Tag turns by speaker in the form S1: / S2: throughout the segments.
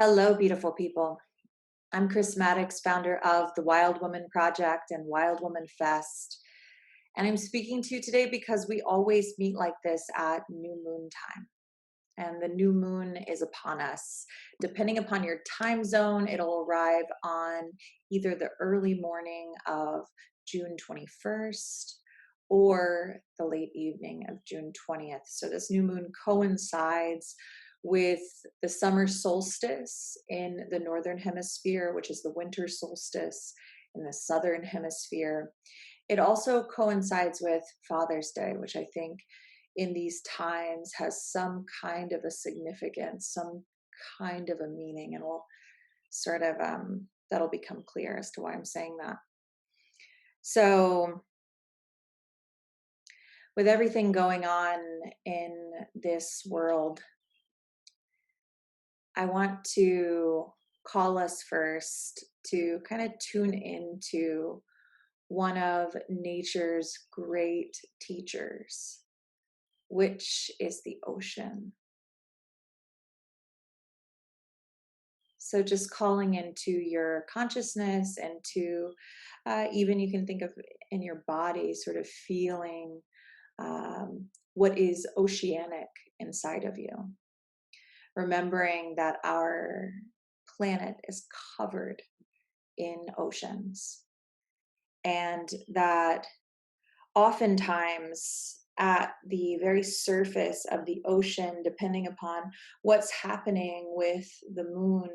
S1: Hello, beautiful people. I'm Chris Maddox, founder of the Wild Woman Project and Wild Woman Fest. And I'm speaking to you today because we always meet like this at new moon time. And the new moon is upon us. Depending upon your time zone, it'll arrive on either the early morning of June 21st or the late evening of June 20th. So this new moon coincides with the summer solstice in the northern hemisphere, which is the winter solstice in the southern hemisphere. It also coincides with Father's Day, which I think in these times has some kind of a significance, some kind of a meaning, and we'll sort of that'll become clear as to why I'm saying that. So, with everything going on in this world, I want to call us first to kind of tune into one of nature's great teachers, which is the ocean. So just calling into your consciousness and to even you can think of in your body, sort of feeling what is oceanic inside of you. Remembering that our planet is covered in oceans and that oftentimes at the very surface of the ocean, depending upon what's happening with the moon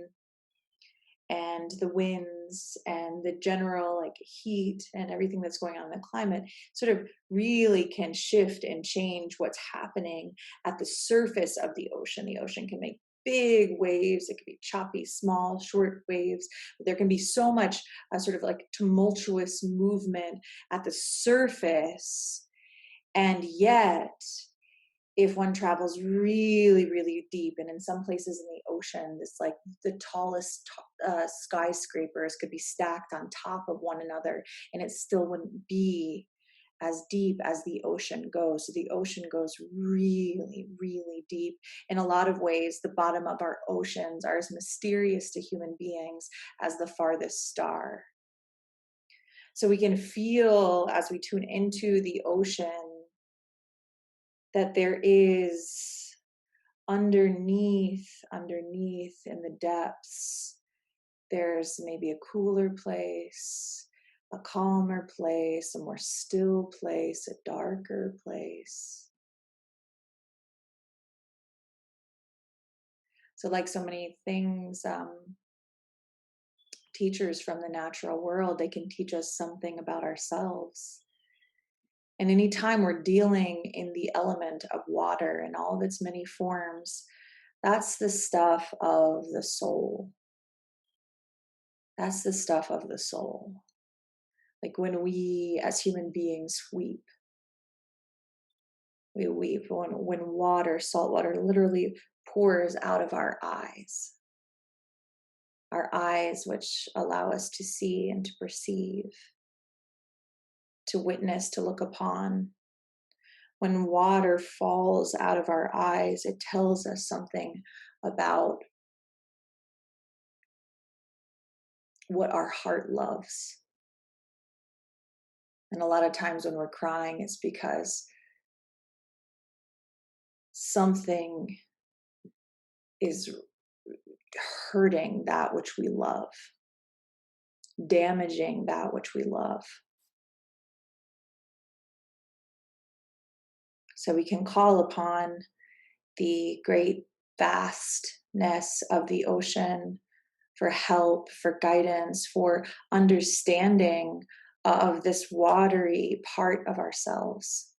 S1: and the winds and the general like heat and everything that's going on in the climate sort of really can shift and change what's happening at the surface of the ocean. The ocean can make big waves, it can be choppy, small, short waves, but there can be so much sort of like tumultuous movement at the surface. And yet if one travels really, really deep, and in some places in the ocean, it's like the tallest skyscrapers could be stacked on top of one another, and it still wouldn't be as deep as the ocean goes. So the ocean goes really, really deep. In a lot of ways, the bottom of our oceans are as mysterious to human beings as the farthest star. So we can feel as we tune into the ocean that there is underneath in the depths, there's maybe a cooler place, a calmer place, a more still place, a darker place. So like so many things, teachers from the natural world, they can teach us something about ourselves. And anytime we're dealing in the element of water in all of its many forms, that's the stuff of the soul. That's the stuff of the soul. Like when we as human beings weep, we weep when water, salt water, literally pours out of our eyes, which allow us to see and to perceive, to witness, to look upon. When water falls out of our eyes, it tells us something about what our heart loves. And a lot of times when we're crying, it's because something is hurting that which we love, damaging that which we love. So we can call upon the great vastness of the ocean for help, for guidance, for understanding of this watery part of ourselves.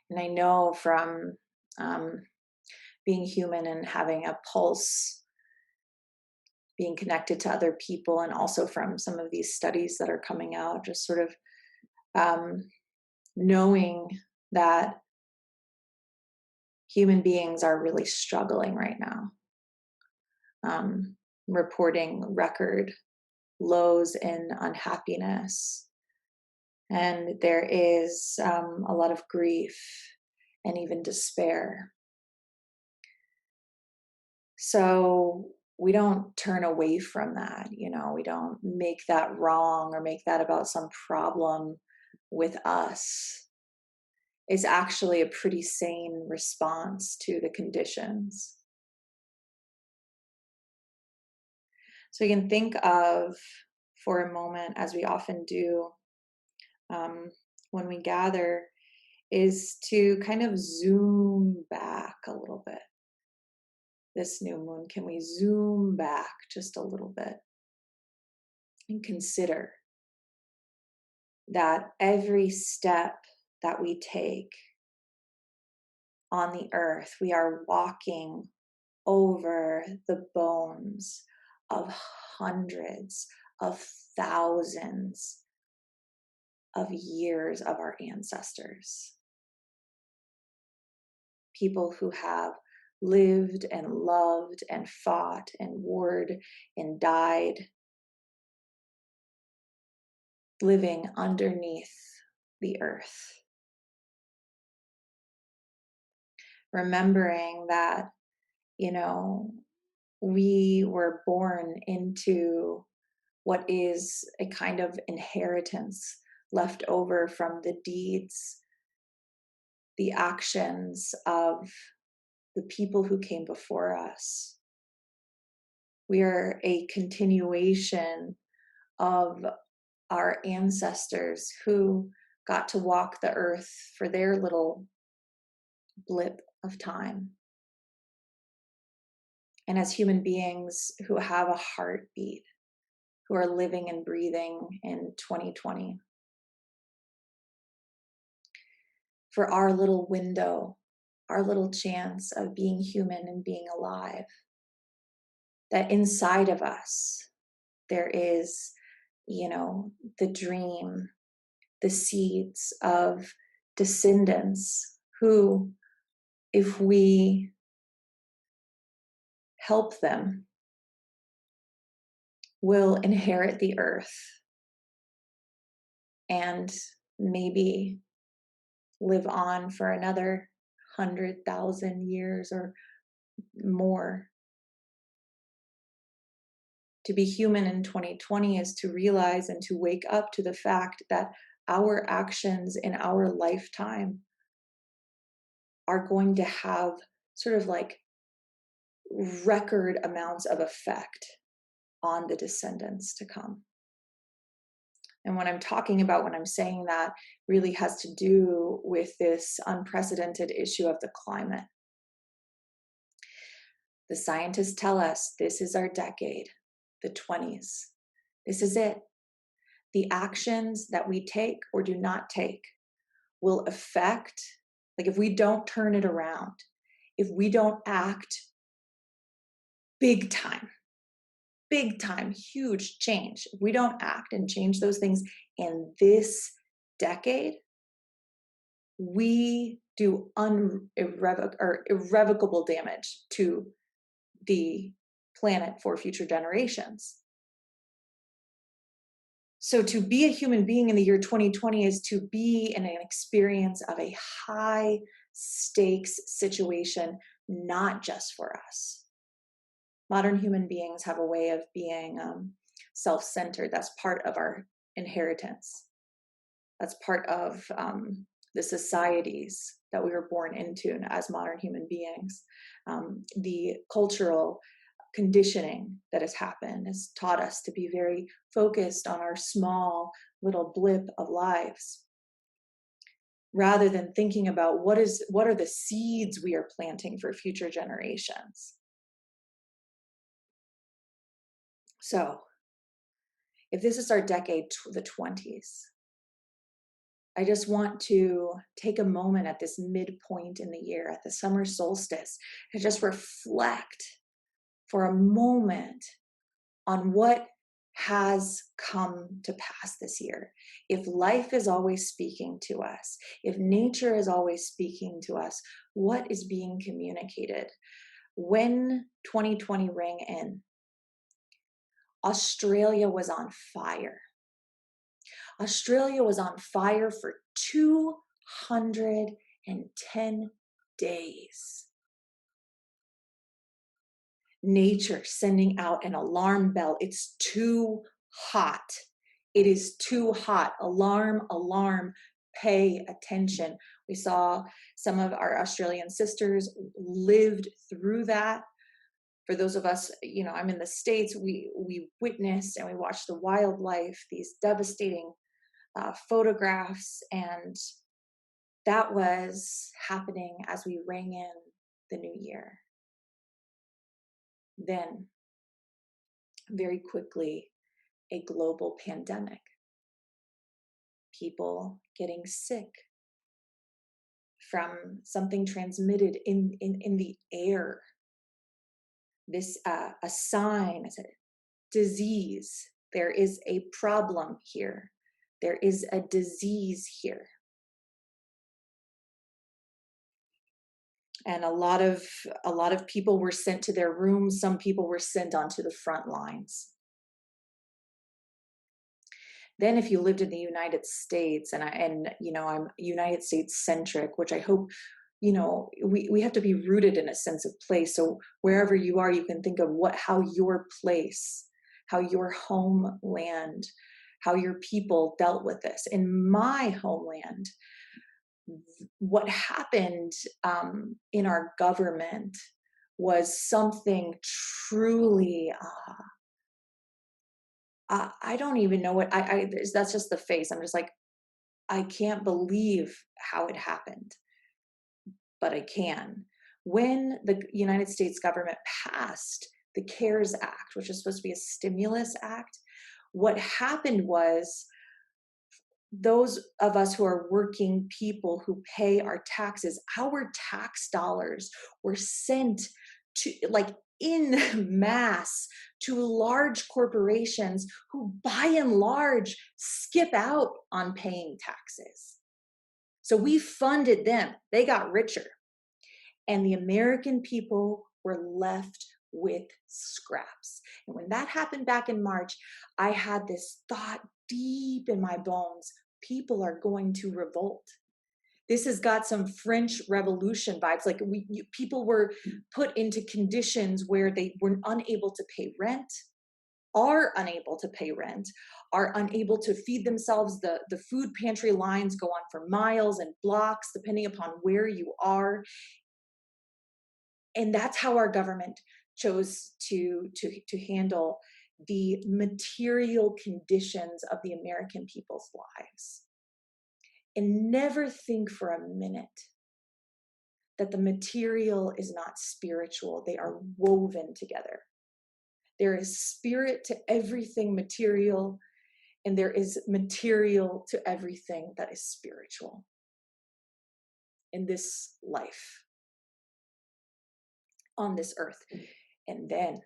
S1: And I know from being human and having a pulse, being connected to other people, and also from some of these studies that are coming out, just sort of knowing that human beings are really struggling right now, reporting record lows in unhappiness. And there is a lot of grief and even despair. So we don't turn away from that, we don't make that wrong or make that about some problem with us. It's actually a pretty sane response to the conditions. So you can think of, for a moment, as we often do um, when we gather, is to kind of zoom back a little bit. This new moon, can we zoom back just a little bit and consider that every step that we take on the earth, we are walking over the bones of hundreds of thousands of years of our ancestors. People who have lived and loved and fought and warred and died, living underneath the earth. Remembering that, we were born into what is a kind of inheritance left over from the deeds, the actions of the people who came before us. We are a continuation of our ancestors who got to walk the earth for their little blip of time. And as human beings who have a heartbeat, who are living and breathing in 2020. For our little window, our little chance of being human and being alive, that inside of us, there is, the dream, the seeds of descendants who, if we help them, will inherit the earth and maybe live on for another 100,000 years or more. To be human in 2020 is to realize and to wake up to the fact that our actions in our lifetime are going to have sort of like record amounts of effect on the descendants to come. And what I'm talking about when I'm saying that really has to do with this unprecedented issue of the climate. The scientists tell us this is our decade, the 20s. This is it. The actions that we take or do not take will affect, like if we don't turn it around, if we don't act big time, huge change, if we don't act and change those things in this decade, we do irrevocable damage to the planet for future generations. So to be a human being in the year 2020 is to be in an experience of a high stakes situation, not just for us. Modern human beings have a way of being self-centered. That's part of our inheritance. That's part of the societies that we were born into as modern human beings. The cultural conditioning that has happened has taught us to be very focused on our small little blip of lives, rather than thinking about what are the seeds we are planting for future generations. So, if this is our decade, the 20s, I just want to take a moment at this midpoint in the year, at the summer solstice, to just reflect for a moment on what has come to pass this year. If life is always speaking to us, if nature is always speaking to us, what is being communicated? When 2020 rang in, Australia was on fire. Australia was on fire for 210 days. nature sending out an alarm bell. It's too hot. It is too hot. Alarm, alarm, pay attention. We saw some of our Australian sisters lived through that. For those of us, I'm in the States, we witnessed and we watched the wildlife, these devastating photographs, and that was happening as we rang in the new year. Then, very quickly, a global pandemic. People getting sick from something transmitted in the air. This a sign, a disease. There is a problem here. There is a disease here. And a lot of people were sent to their rooms. Some people were sent onto the front lines. Then if you lived in the United States, and I'm United States centric, which I hope, we have to be rooted in a sense of place. So wherever you are, you can think of how your place, how your homeland, how your people dealt with this. In my homeland, what happened in our government was something truly, I don't even know what that's just the face. I'm just like, I can't believe how it happened, but I can. When the United States government passed the CARES Act, which is supposed to be a stimulus act, what happened was those of us who are working people who pay our taxes, our tax dollars were sent to, like, in mass to large corporations who by and large skip out on paying taxes. So we funded them. They got richer. And the American people were left with scraps. And when that happened back in March, I had this thought deep in my bones: people are going to revolt. This has got some French Revolution vibes. Like people were put into conditions where they were unable to pay rent, are unable to pay rent, are unable to feed themselves. The food pantry lines go on for miles and blocks, depending upon where you are. And that's how our government chose to handle the material conditions of the American people's lives. And never think for a minute that the material is not spiritual. They are woven together. There is spirit to everything material, and there is material to everything that is spiritual in this life, on this earth. And then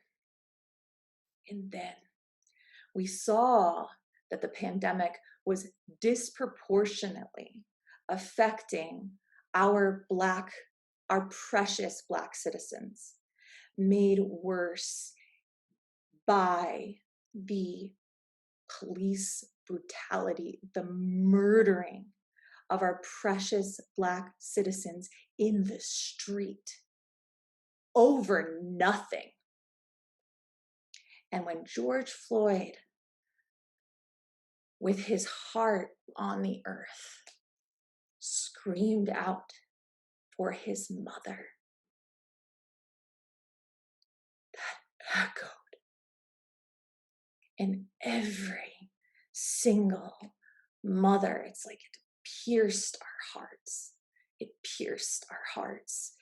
S1: we saw that the pandemic was disproportionately affecting our precious Black citizens, made worse by the police brutality, the murdering of our precious Black citizens in the street over nothing. And when George Floyd, with his heart on the earth, screamed out for his mother, that echoed in every single mother. It's like it pierced our hearts. It pierced our hearts.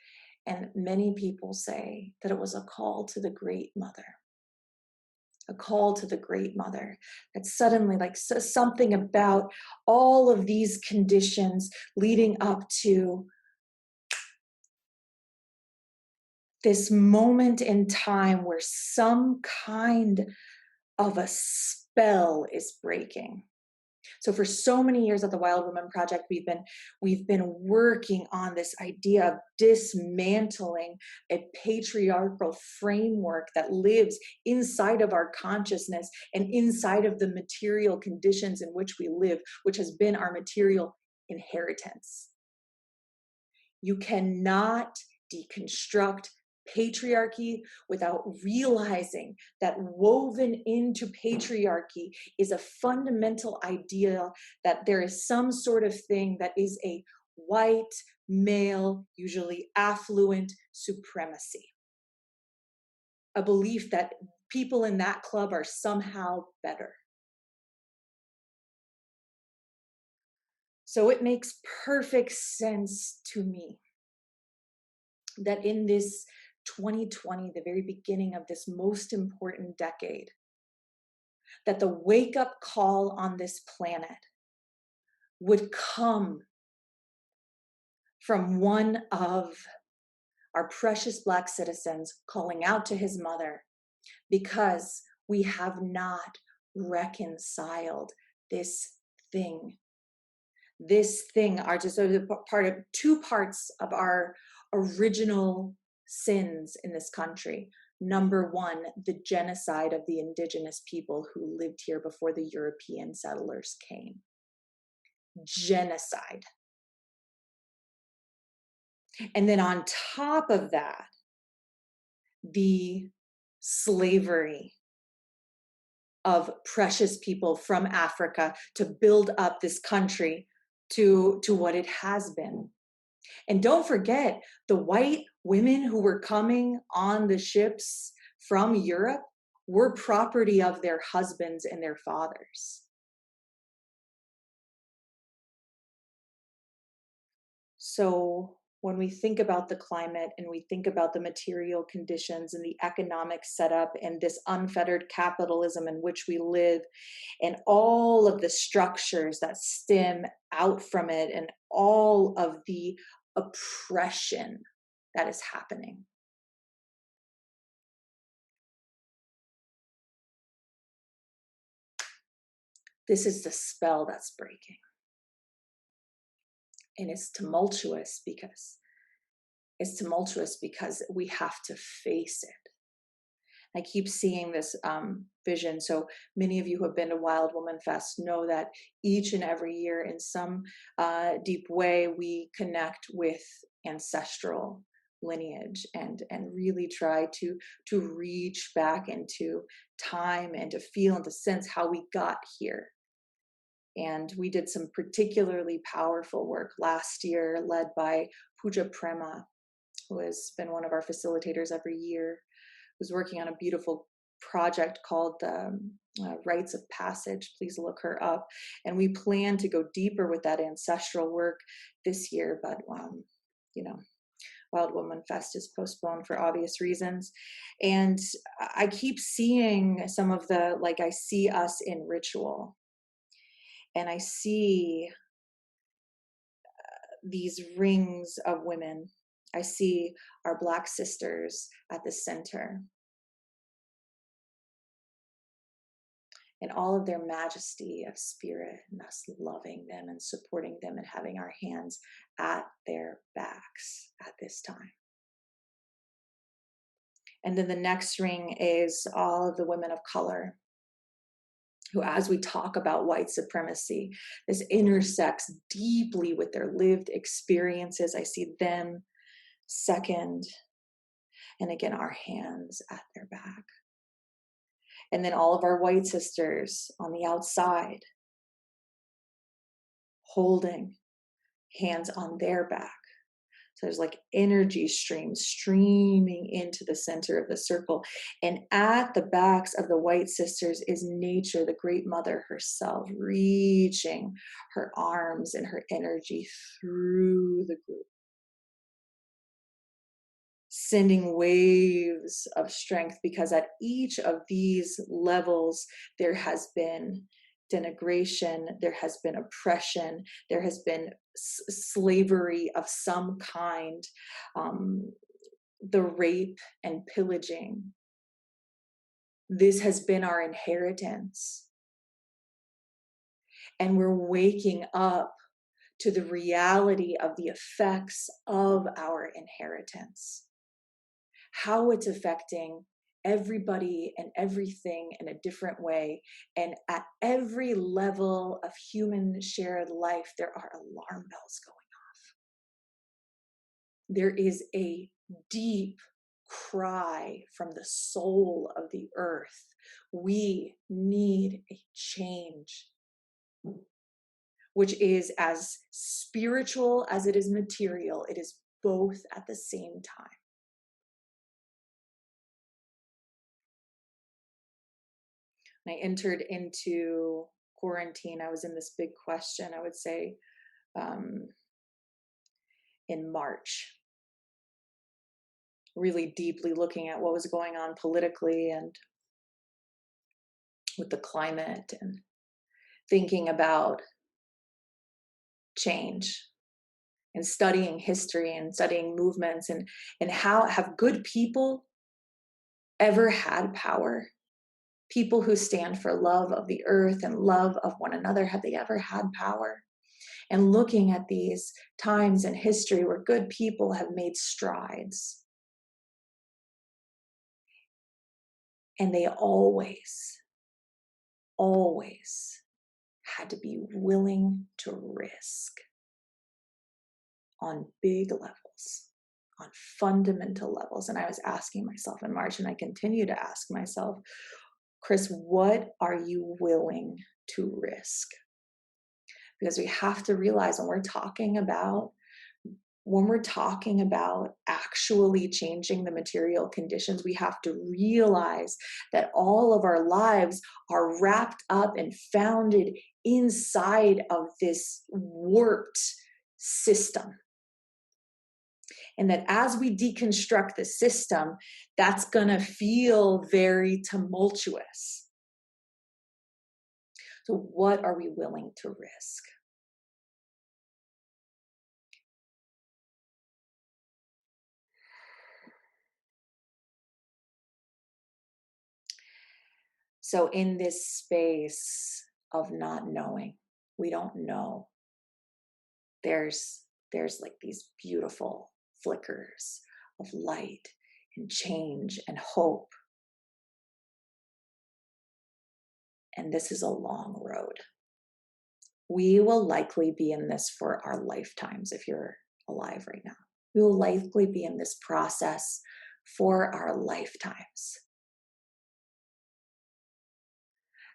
S1: And many people say that it was a call to the Great Mother. A call to the Great Mother, that suddenly, like, something about all of these conditions leading up to this moment in time where some kind of a spell is breaking. So for so many years at the Wild Women Project, we've been working on this idea of dismantling a patriarchal framework that lives inside of our consciousness and inside of the material conditions in which we live, which has been our material inheritance. You cannot deconstruct patriarchy without realizing that woven into patriarchy is a fundamental idea that there is some sort of thing that is a white, male, usually affluent supremacy. A belief that people in that club are somehow better. So it makes perfect sense to me that in this 2020, the very beginning of this most important decade, that the wake-up call on this planet would come from one of our precious Black citizens calling out to his mother, because we have not reconciled this thing. This thing are just part of two parts of our original sins in this country. Number one, the genocide of the indigenous people who lived here before the European settlers came. Genocide. And then on top of that, the slavery of precious people from Africa to build up this country to what it has been. And don't forget, the white women who were coming on the ships from Europe were property of their husbands and their fathers. So when we think about the climate and we think about the material conditions and the economic setup and this unfettered capitalism in which we live, and all of the structures that stem out from it, and all of the oppression that is happening, this is the spell that's breaking. And it's tumultuous because we have to face it. I keep seeing this vision. So many of you who have been to Wild Woman Fest know that each and every year, in some deep way, we connect with ancestral lineage and really try to reach back into time and to feel and to sense how we got here. And we did some particularly powerful work last year, led by Puja Prema, who has been one of our facilitators every year, who's working on a beautiful project called Rites of Passage. Please look her up. And we plan to go deeper with that ancestral work this year, but Wild Woman Fest is postponed for obvious reasons. And I keep seeing some of I see us in ritual. And I see these rings of women. I see our Black sisters at the center. And all of their majesty of spirit, and us loving them and supporting them and having our hands at their backs at this time. And then the next ring is all of the women of color, who, as we talk about white supremacy, this intersects deeply with their lived experiences. I see them second, and again, our hands at their back. And then all of our white sisters on the outside, holding hands on their back. So there's energy streams streaming into the center of the circle. And at the backs of the white sisters is nature, the great mother herself, reaching her arms and her energy through the group, sending waves of strength, because at each of these levels, there has been denigration, there has been oppression, there has been slavery of some kind, the rape and pillaging. This has been our inheritance. And we're waking up to the reality of the effects of our inheritance, how it's affecting everybody and everything in a different way. And at every level of human shared life, there are alarm bells going off. There is a deep cry from the soul of the earth. We need a change, which is as spiritual as it is material. It is both at the same time. When I entered into quarantine, I was in this big question, I would say, um, in March, really deeply looking at what was going on politically and with the climate, and thinking about change and studying history and studying movements, and how have good people ever had power? People who stand for love of the earth and love of one another, have they ever had power? And looking at these times in history where good people have made strides, and they always had to be willing to risk on big levels, on fundamental levels. And I was asking myself in March, and I continue to ask myself, Chris, what are you willing to risk? Because we have to realize when we're talking about actually changing the material conditions, we have to realize that all of our lives are wrapped up and founded inside of this warped system. And that as we deconstruct the system, that's going to feel very tumultuous. So what are we willing to risk? So in this space of not knowing, we don't know. There's like these beautiful flickers of light and change and hope. And this is a long road. We will likely be in this for our lifetimes if you're alive right now. We will likely be in this process for our lifetimes.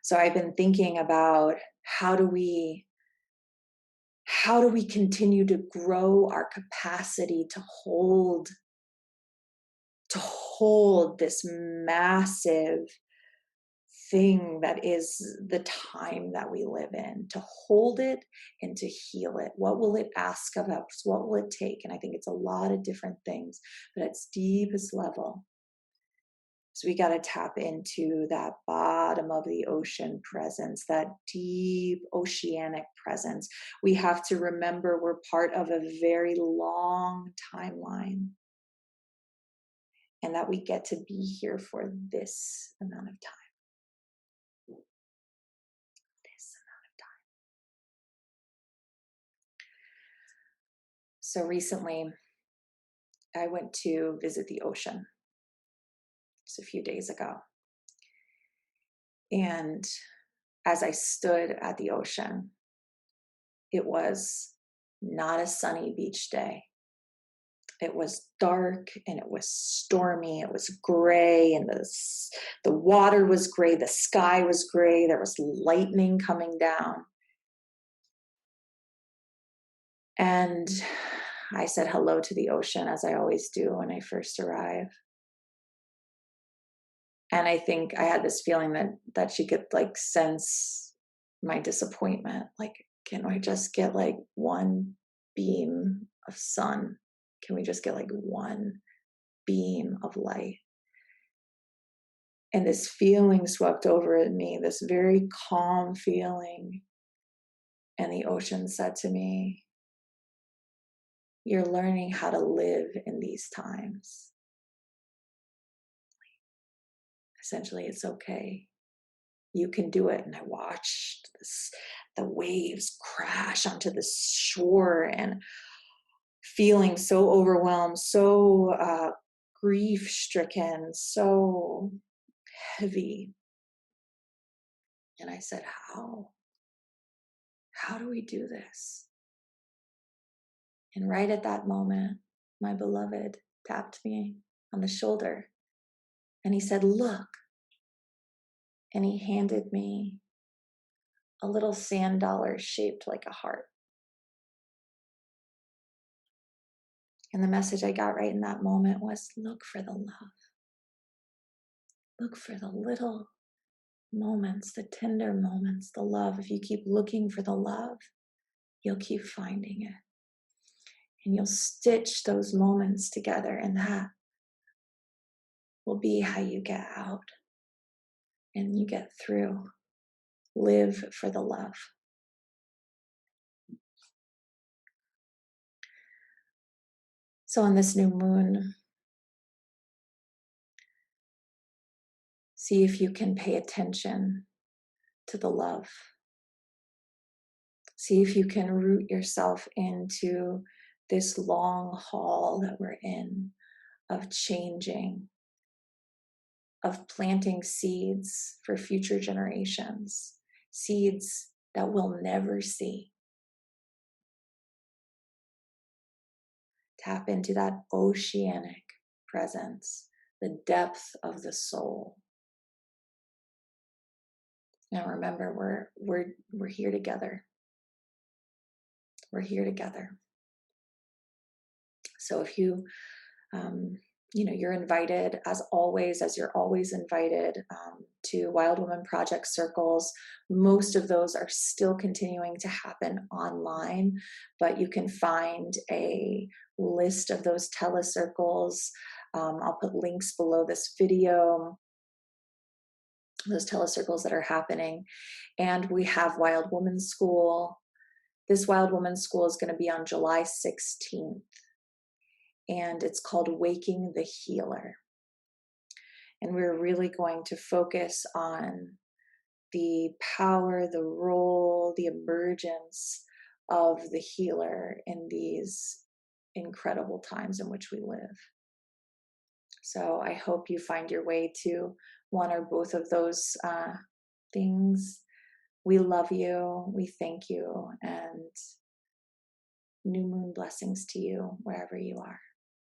S1: So I've been thinking about how do we continue to grow our capacity to hold this massive thing that is the time that we live in, to hold it and to heal it. What will it ask of us? What will it take? And I think it's a lot of different things, but at its deepest level, so we got to tap into that bottom of the ocean presence, that deep oceanic presence. We have to remember we're part of a very long timeline, and that we get to be here for this amount of time. So recently, I went to visit the ocean just a few days ago. And as I stood at the ocean, it was not a sunny beach day. It was dark and it was stormy. It was gray, and the water was gray. The sky was gray. There was lightning coming down. And I said hello to the ocean, as I always do when I first arrive. And I think I had this feeling that she could like sense my disappointment. Like, can I just get like one beam of sun? Can we just get like one beam of light? And this feeling swept over me, this very calm feeling. And the ocean said to me, you're learning how to live in these times. Essentially, it's okay. You can do it. And I watched the waves crash onto the shore, and feeling so overwhelmed, so grief stricken, so heavy. And I said, how do we do this? And right at that moment, my beloved tapped me on the shoulder. And he said, "Look." And he handed me a little sand dollar shaped like a heart. And the message I got right in that moment was, look for the love. Look for the little moments, the tender moments, the love. If you keep looking for the love, you'll keep finding it. And you'll stitch those moments together, and that will be how you get out and you get through. Live for the love. So on this new moon, see if you can pay attention to the love. See if you can root yourself into this long haul that we're in of changing, of planting seeds for future generations, seeds that we'll never see. Tap into that oceanic presence, the depth of the soul. Now remember, we're here together. We're here together. So if you're invited, as always, as you're always invited to Wild Woman Project circles. Most of those are still continuing to happen online, but you can find a list of those telecircles. I'll put links below this video, those telecircles that are happening. And we have Wild Woman School. This Wild Woman School is going to be on July 16th. And it's called Waking the Healer. And we're really going to focus on the power, the role, the emergence of the healer in these incredible times in which we live. So I hope you find your way to one or both of those things. We love you. We thank you. And new moon blessings to you wherever you are.